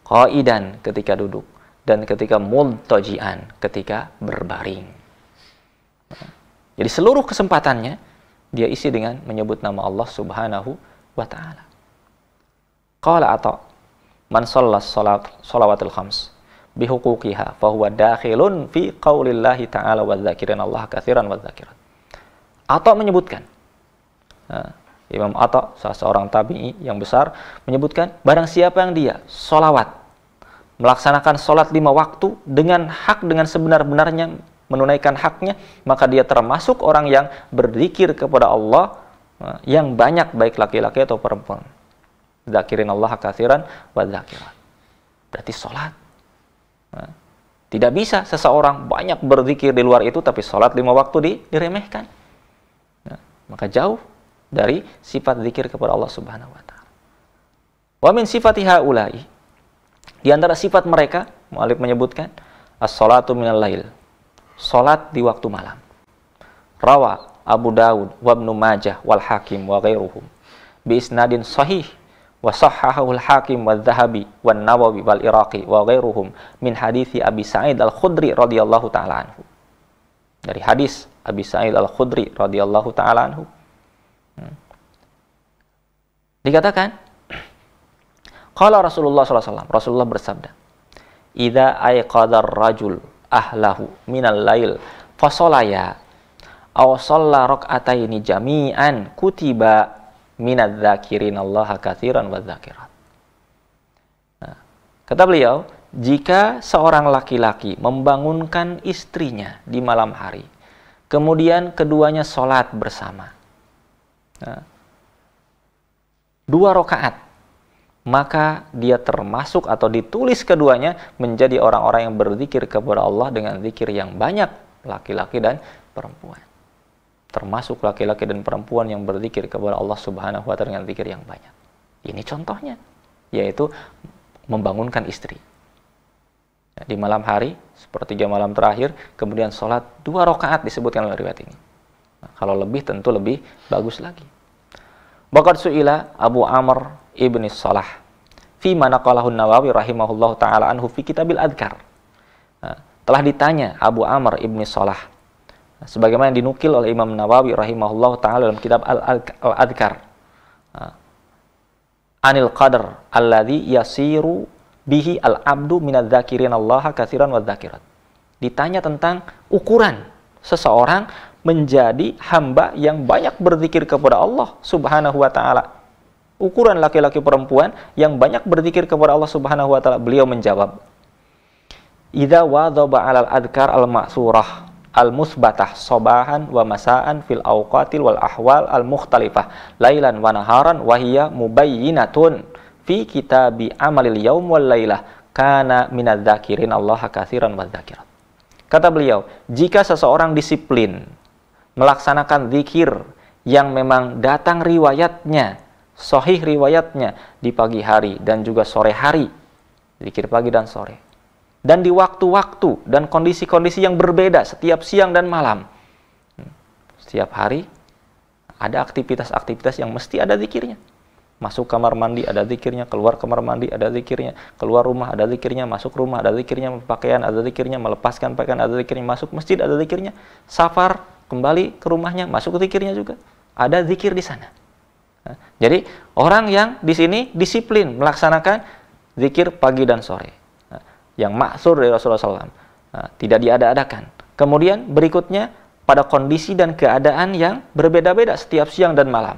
qa'idan, ketika duduk, dan ketika multaji'an, ketika berbaring. Jadi seluruh kesempatannya dia isi dengan menyebut nama Allah Subhanahu wa ta'ala. Qala Atha, man shalla shalawatul khams bihuquqiha fahuwa dakhilun fi qaulillahi ta'ala wa dzakirin Allah katsiran wa dzakirat. Atha menyebutkan, Imam Atha, salah seorang tabi'i yang besar, menyebutkan barang siapa yang dia sholawat, melaksanakan sholat 5 waktu dengan hak, dengan sebenar-benarnya menunaikan haknya, maka dia termasuk orang yang berzikir kepada Allah yang banyak, baik laki-laki atau perempuan. Dzakirin Allah katsiran wa dzakirat. Berarti sholat. Tidak bisa seseorang banyak berzikir di luar itu tapi sholat 5 waktu diremehkan. Maka jauh dari sifat zikir kepada Allah Subhanahu wa taala. Wa min sifati haula'i, di antara sifat mereka, mu'allif menyebutkan as-salatu minal lail, salat di waktu malam. Rawa Abu Dawud wa Ibnu Majah wal Hakim wa ghairuhum bi isnadin sahih wa sahhahahu al-Hakim wa Dzahabi wa Nawawi wal Iraqi wa ghairuhum min hadithi Abi Sa'id al-Khudri radhiyallahu taala anhu. Dari hadis Abi Sa'id al-Khudri radhiyallahu taala anhu, dikatakan, qala Rasulullah sallallahu alaihi wasallam, Rasulullah bersabda, idza ayqadar rajul ahlahu minal lail fasolaya aw shalla rak'ataini jami'an kutiba minadz dzakirin Allah katsiran wa dzakirat. Kata beliau, jika seorang laki-laki membangunkan istrinya di malam hari, kemudian keduanya sholat bersama, 2 rakaat, maka dia termasuk atau ditulis keduanya menjadi orang-orang yang berzikir kepada Allah dengan zikir yang banyak, laki-laki dan perempuan. Termasuk laki-laki dan perempuan yang berzikir kepada Allah Subhanahu wa taala dengan zikir yang banyak. Ini contohnya, yaitu membangunkan istri di malam hari, sepertiga malam terakhir, kemudian sholat 2 rakaat disebutkan dalam riwayat ini. Nah, kalau lebih tentu lebih bagus lagi. Waqad su'ila Abu Amr ibni Salah fi manaqalahu Nawawi rahimahullahu taala anhu fi kitabil adhkar. Nah, telah ditanya Abu Amr ibni Salah, sebagaimana dinukil oleh Imam Nawawi rahimahullahu taala dalam kitab Al-Adhkar, anil qadar alladhi yasiru bihi al-abdu minadz-dzakirin Allah katsiran wadz-dzakirat. Ditanya tentang ukuran seseorang menjadi hamba yang banyak berzikir kepada Allah Subhanahu wa taala. Ukuran laki-laki perempuan yang banyak berzikir kepada Allah Subhanahu wa taala. Beliau menjawab, idza wadhaba 'alal adhkar al-ma'surah al-musbatah sabahan wa masaan fil awqatil wal ahwal al-mukhtalifah lailan wa naharan wa hiya mubayyinatun fi kitabi amalil yaum wal lailah kana minadz-dzakirin Allah katsiran wadz-dzakirat. Kata beliau, jika seseorang disiplin melaksanakan zikir yang memang datang riwayatnya, sahih riwayatnya di pagi hari dan juga sore hari, zikir pagi dan sore, dan di waktu-waktu dan kondisi-kondisi yang berbeda setiap siang dan malam. Setiap hari ada aktivitas-aktivitas yang mesti ada zikirnya. Masuk kamar mandi ada zikirnya, keluar kamar mandi ada zikirnya, keluar rumah ada zikirnya, masuk rumah ada zikirnya, pakaian ada zikirnya, melepaskan pakaian ada zikirnya, masuk masjid ada zikirnya, safar kembali ke rumahnya masuk zikirnya juga. Ada zikir di sana. Jadi orang yang di sini disiplin melaksanakan zikir pagi dan sore, yang maksur dari Rasulullah SAW, tidak diada-adakan. Kemudian berikutnya pada kondisi dan keadaan yang berbeda-beda setiap siang dan malam,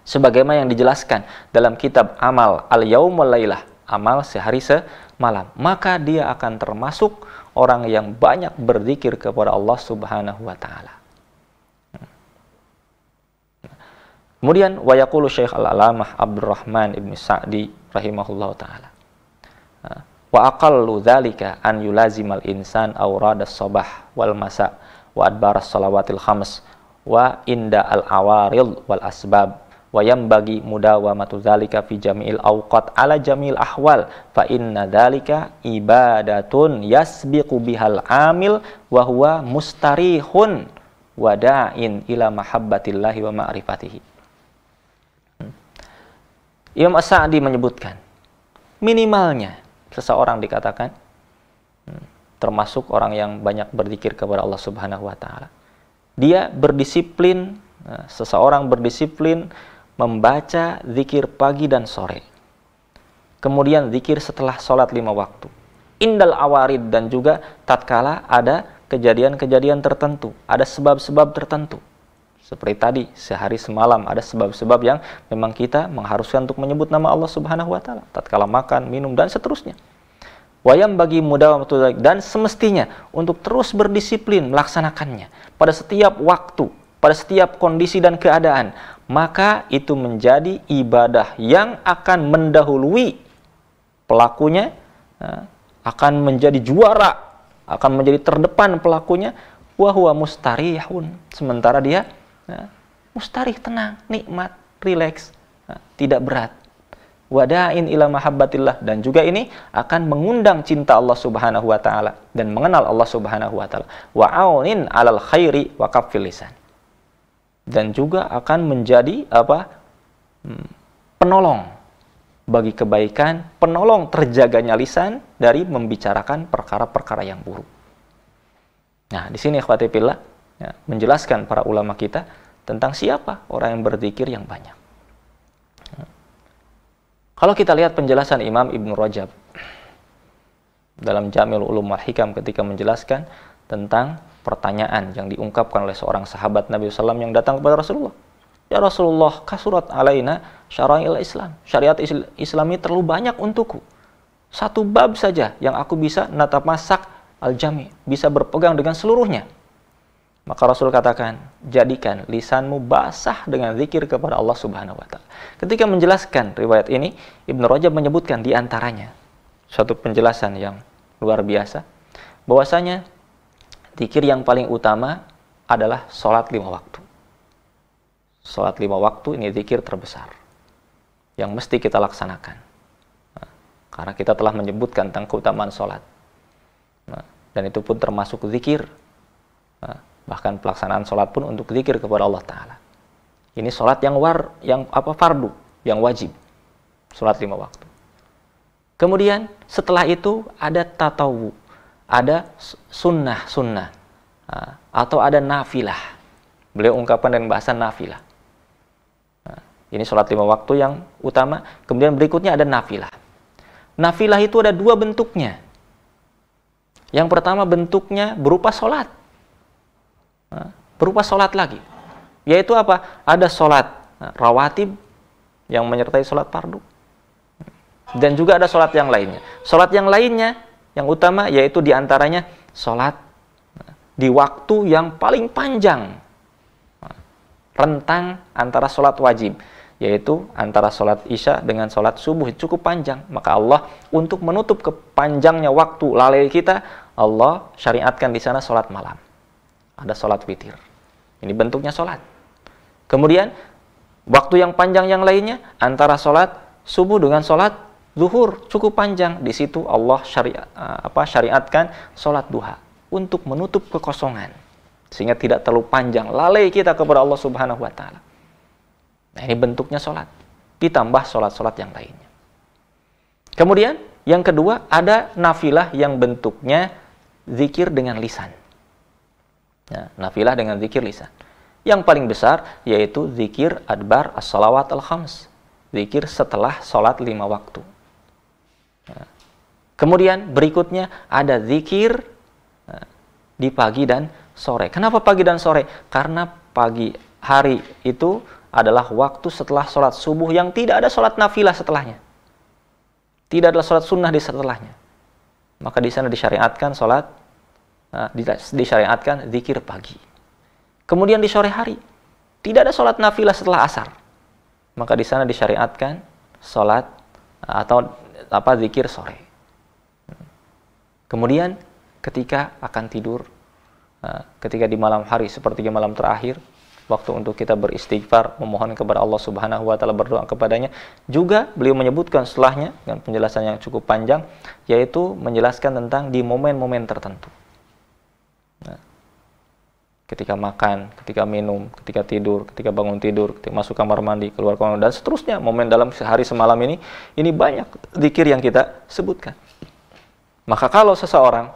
sebagaimana yang dijelaskan dalam kitab Amal al-Yaum wal Lailah, amal sehari semalam, maka dia akan termasuk orang yang banyak berzikir kepada Allah Subhanahu wa taala. Kemudian wa yaqulu Syekh Al-Alamah Abdurrahman Ibn Sa'di rahimahullahu taala, wa aqallu dzalika an yulazimal insan awradas sabah wal masa wa adbaras salawatil khams wa inda al-awarid wal asbab wa yambagi mudawamatu dzalika fi jami'il awqat ala jami'il ahwal fa inna dzalika ibadatun yasbiqu bihal amil wa huwa mustarihun wa da'in ila mahabbatillahi wa ma'rifatihi. Imam As-Sa'di menyebutkan, minimalnya seseorang dikatakan termasuk orang yang banyak berzikir kepada Allah Subhanahu wa taala, dia berdisiplin, seseorang berdisiplin membaca zikir pagi dan sore, kemudian zikir setelah sholat 5 waktu, indal awarid, dan juga tatkala ada kejadian-kejadian tertentu, ada sebab-sebab tertentu. Seperti tadi, sehari semalam ada sebab-sebab yang memang kita mengharuskan untuk menyebut nama Allah Subhanahu wa taala, tatkala makan, minum, dan seterusnya. Wayam bagi mudawamatu, dan semestinya untuk terus berdisiplin melaksanakannya pada setiap waktu, pada setiap kondisi dan keadaan, maka itu menjadi ibadah yang akan mendahului pelakunya, akan menjadi juara, akan menjadi terdepan pelakunya, wa huwa mustarihun, sementara dia mustarih, tenang, nikmat, rileks, tidak berat. Wada'in ila mahabbatillah, dan juga ini akan mengundang cinta Allah Subhanahu wa taala dan mengenal Allah Subhanahu wa taala. Wa aunin 'alal khairi wa kaffil lisan, dan juga akan menjadi penolong bagi kebaikan, penolong terjaganya lisan dari membicarakan perkara-perkara yang buruk. Nah, di sini ikhwati fillah, menjelaskan para ulama kita tentang siapa orang yang berzikir yang banyak. Kalau kita lihat penjelasan Imam Ibn Rajab dalam Jami'ul Ulum wal Hikam ketika menjelaskan tentang pertanyaan yang diungkapkan oleh seorang sahabat Nabi SAW yang datang kepada Rasulullah. Ya Rasulullah, kasurat alaina syara'il Islam. Syariat Islam ini terlalu banyak untukku. Satu bab saja yang aku bisa natamasak al-jami, bisa berpegang dengan seluruhnya. Maka Rasul katakan, jadikan lisanmu basah dengan zikir kepada Allah Subhanahu wa taala. Ketika menjelaskan riwayat ini, Ibnu Rajab menyebutkan di antaranya suatu penjelasan yang luar biasa, bahwasanya zikir yang paling utama adalah sholat 5 waktu. Sholat 5 waktu ini zikir terbesar yang mesti kita laksanakan. Nah, karena kita telah menyebutkan tentang keutamaan sholat. Nah, dan itu pun termasuk zikir. Nah, bahkan pelaksanaan sholat pun untuk zikir kepada Allah Ta'ala. Ini sholat yang fardu, yang wajib. Sholat 5 waktu. Kemudian setelah itu ada tatawu, ada sunnah, atau ada nafilah. Beliau ungkapkan dengan bahasa nafilah. Ini sholat 5 waktu yang utama. Kemudian berikutnya ada nafilah. Nafilah itu ada 2 bentuknya. Yang pertama bentuknya berupa sholat. Berupa sholat lagi. Yaitu apa? Ada sholat rawatib yang menyertai sholat fardu. Dan juga ada sholat yang lainnya. Sholat yang lainnya, yang utama, yaitu diantaranya sholat di waktu yang paling panjang. Rentang antara sholat wajib, yaitu antara sholat isya dengan sholat subuh, cukup panjang. Maka Allah untuk menutup kepanjangnya waktu lalai kita, Allah syariatkan di sana sholat malam. Ada sholat witir. Ini bentuknya sholat. Kemudian waktu yang panjang yang lainnya antara sholat subuh dengan sholat zuhur, cukup panjang. Di situ Allah syariatkan sholat duha untuk menutup kekosongan, sehingga tidak terlalu panjang lalai kita kepada Allah Subhanahu wa taala. Nah, ini bentuknya sholat, ditambah sholat-sholat yang lainnya. Kemudian yang kedua ada nafilah yang bentuknya zikir dengan lisan. Nah, nafilah dengan zikir lisan. Yang paling besar yaitu zikir adbar as-salawat al-khams, zikir setelah sholat 5 waktu. Nah, kemudian berikutnya ada zikir di pagi dan sore. Kenapa pagi dan sore? Karena pagi hari itu adalah waktu setelah sholat subuh yang tidak ada sholat nafilah setelahnya. Tidak ada sholat sunnah di setelahnya. Maka di sana disyariatkan disyariatkan zikir pagi. Kemudian di sore hari tidak ada sholat nafilah setelah asar. Maka di sana disyariatkan sholat atau zikir sore. Kemudian ketika akan tidur, ketika di malam hari seperti di malam terakhir, waktu untuk kita beristighfar, memohon kepada Allah Subhanahu wa taala, berdoa kepadanya, juga beliau menyebutkan setelahnya dengan penjelasan yang cukup panjang, yaitu menjelaskan tentang di momen-momen tertentu. Nah, ketika makan, ketika minum, ketika tidur, ketika bangun tidur, ketika masuk kamar mandi, keluar kamar, dan seterusnya, momen dalam sehari semalam ini banyak zikir yang kita sebutkan. Maka kalau seseorang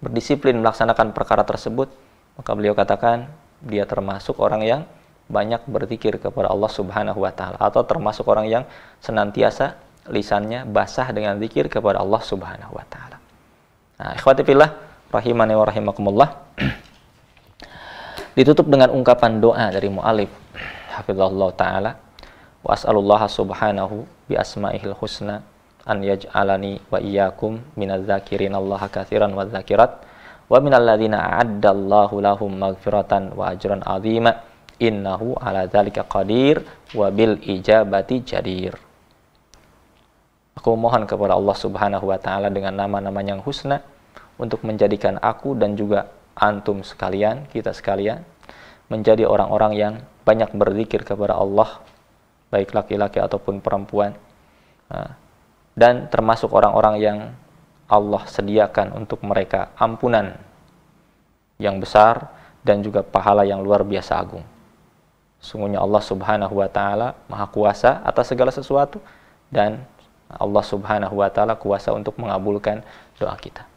berdisiplin melaksanakan perkara tersebut, maka beliau katakan dia termasuk orang yang banyak berzikir kepada Allah Subhanahu wa taala, atau termasuk orang yang senantiasa lisannya basah dengan zikir kepada Allah Subhanahu wa taala. Nah, ikhwati fillah rahimani wa rahimakumullah. Ditutup dengan ungkapan doa dari mu'alif hafizahullah taala, wa as'alullaha subhanahu bi asma'ihil husna an yaj'alani wa iyyakum minadz zakirin Allah katsiran wa dzakirat wa minal ladzina a'addallahu lahum maghfiratan wa ajran 'azima innahu 'ala dzalika qadir wa bil ijabati jadir. Aku mohon kepada Allah Subhanahu wa taala dengan nama-nama yang husna untuk menjadikan aku dan juga antum sekalian, kita sekalian, menjadi orang-orang yang banyak berzikir kepada Allah, baik laki-laki ataupun perempuan, dan termasuk orang-orang yang Allah sediakan untuk mereka ampunan yang besar dan juga pahala yang luar biasa agung. Sungguhnya Allah Subhanahu wa taala Maha Kuasa atas segala sesuatu, dan Allah Subhanahu wa taala kuasa untuk mengabulkan doa kita.